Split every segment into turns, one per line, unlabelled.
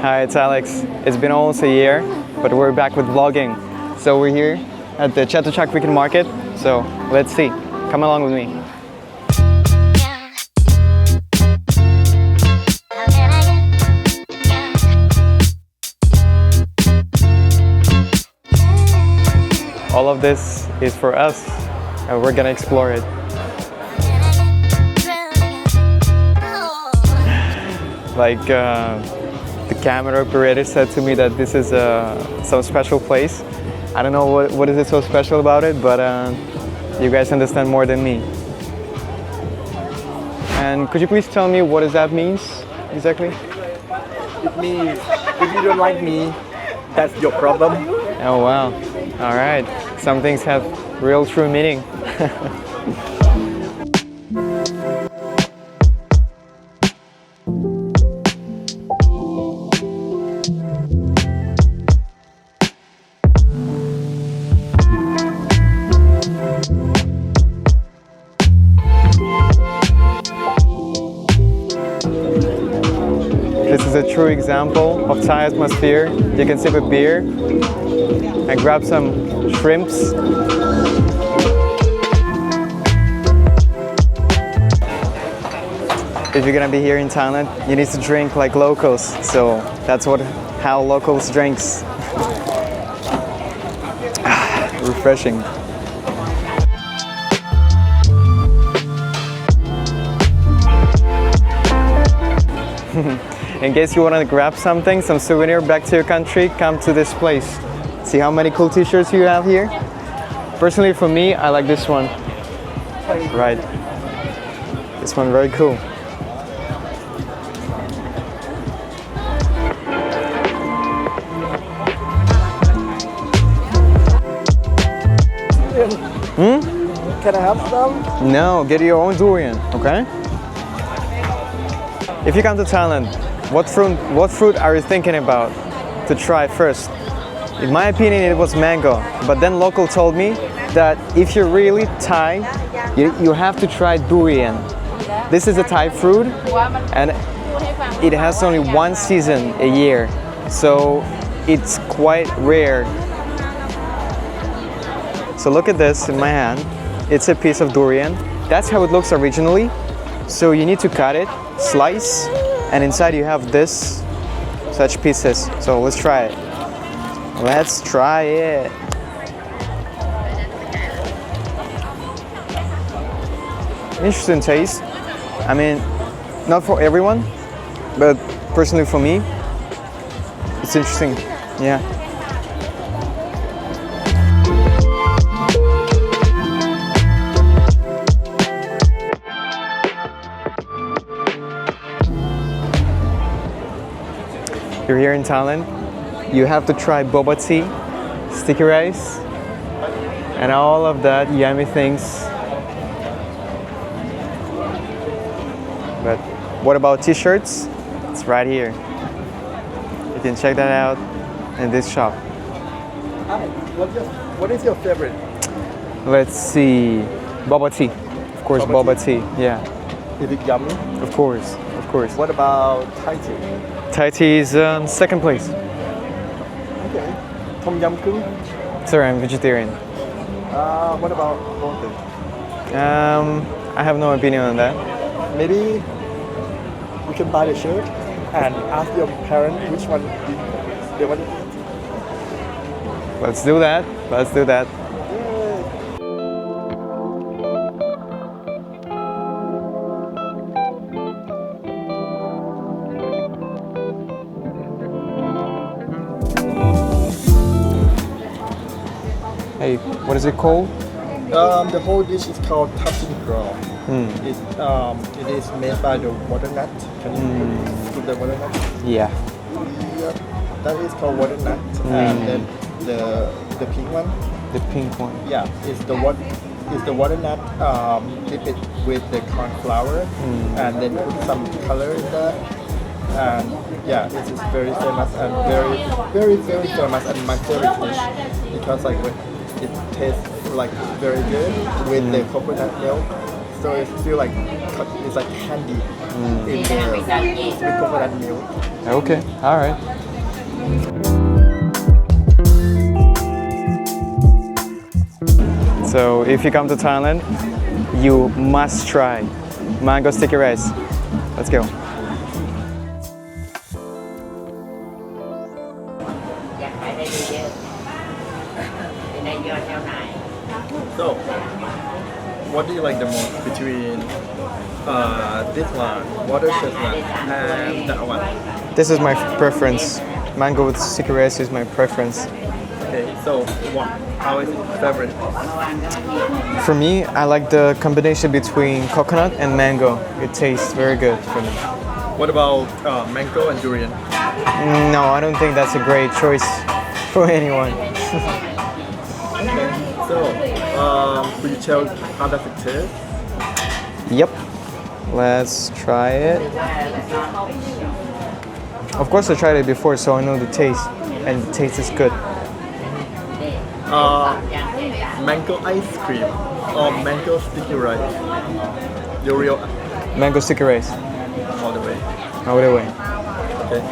Hi, it's Alex. It's been almost a year, but we're back with vlogging. So we're here at the Chatuchak Weekend Market. So let's see. Come along with me. All of this is for us, and we're gonna explore it. Like the camera operator said to me that this is some special place. I don't know what is it so special about it, but you guys understand more than me. And could you please tell me what does that means exactly?
It means if you don't like me, that's your problem.
Oh wow. All right. Some things have real true meaning. This is a true example of Thai atmosphere. You can sip a beer and grab some shrimps. If you're gonna be here in Thailand, you need to drink like locals. So that's how locals drinks. Refreshing. In case you want to grab something, some souvenir back to your country, come to this place. See how many cool t-shirts you have here? Personally for me, I like this one. Right. This one very cool.
Can I have some?
No, get your own durian, okay? If you come to Thailand, what fruit are you thinking about to try first? In my opinion, it was mango, but then local told me that if you're really Thai, you have to try durian. This is a Thai fruit, and it has only one season a year, so it's quite rare. So look at this in my hand. It's a piece of durian. That's how it looks originally. So you need to cut it, slice, and inside you have this, such pieces. So let's try it. Let's try it. Interesting taste. I mean, not for everyone, but personally for me, it's interesting. Yeah. You're here in Thailand, you have to try boba tea, sticky rice, and all of that yummy things. But what about t-shirts? It's right here. You can check that out in this shop.
Hi, what is your favorite?
Let's see, boba tea. Of course, boba tea. Yeah.
Is it yummy?
Of course, of course.
What about Thai tea?
Thai tea is second place.
Okay. Tom yum goong?
Sorry, I'm vegetarian.
What about Golden?
I have no opinion on that.
Maybe you can buy the shirt and ask your parents which one they want to eat.
Let's do that. Let's do that. Hey, what is it called?
The whole dish is called tapsing grog. It is made by the watermelon. Can you put the watermelon?
Yeah.
Yeah, that is called watermelon. And then the pink one.
The pink one.
Yeah, it's the watermelon. Dip it with the corn flour and then put some color in that. And yeah, it is very famous and very famous and my favorite dish because like it tastes like very good with the coconut milk. So it feels like it's like candy in the coconut milk.
Okay, all right. So if you come to Thailand, you must try mango sticky rice. Let's go.
อยากขายได้เยอะๆเป็นได้ยอดเจ้านาย
So, what do you like the most between this one, water chestnut, and that one?
This is my preference. Mango with sticky rice is my preference.
Okay, so what? How is it favorite?
For me, I like the combination between coconut and mango. It tastes very good for me.
What about mango and durian?
No, I don't think that's a great choice for anyone.
Okay, so could you tell how does it taste?
Yep. Let's try it. Of course, I tried it before, so I know the taste, and the taste is good.
Mango ice cream or mango sticky rice? Your real
Mango sticky rice.
all the way.
All the way.
Okay.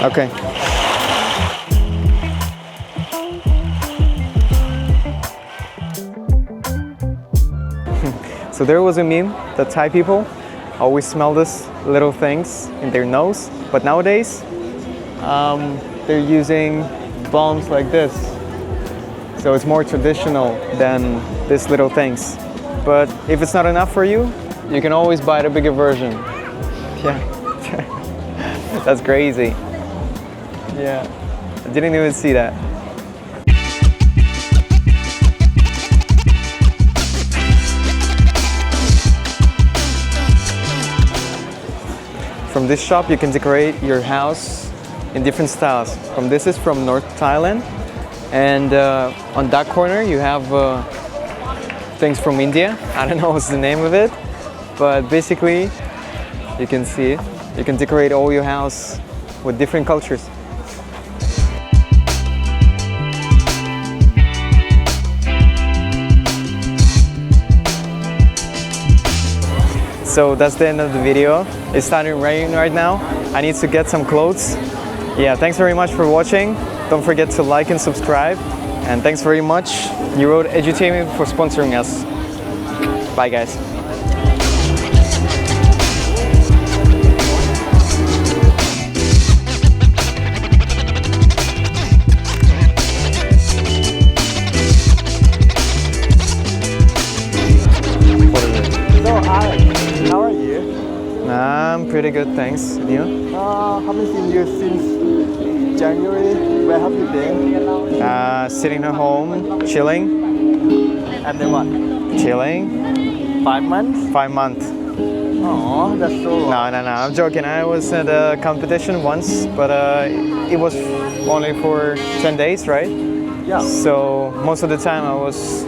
Okay. So there was a meme that Thai people always smell these little things in their nose, but nowadays they're using balms like this. So it's more traditional than these little things. But if it's not enough for you, you can always buy the bigger version. Yeah. That's crazy. Yeah. I didn't even see that. From this shop, you can decorate your house in different styles. This is from North Thailand, and on that corner you have things from India. I don't know what's the name of it, but basically you can see it. You can decorate all your house with different cultures. So that's the end of the video. It's starting to rain right now. I need to get some clothes. Yeah, thanks very much for watching. Don't forget to like and subscribe. And thanks very much, Road Edutainment, for sponsoring us. Bye, guys.
How are you?
I'm pretty good, thanks. And you?
Haven't seen you since January. Where have you been?
Sitting at home, chilling.
And then what?
Chilling.
5 months?
5 months.
Oh, that's so long.
No, I'm joking. I was at a competition once, but it was only for 10 days, right?
Yeah.
So most of the time I was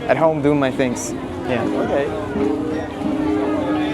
at home doing my things. Yeah.
Okay.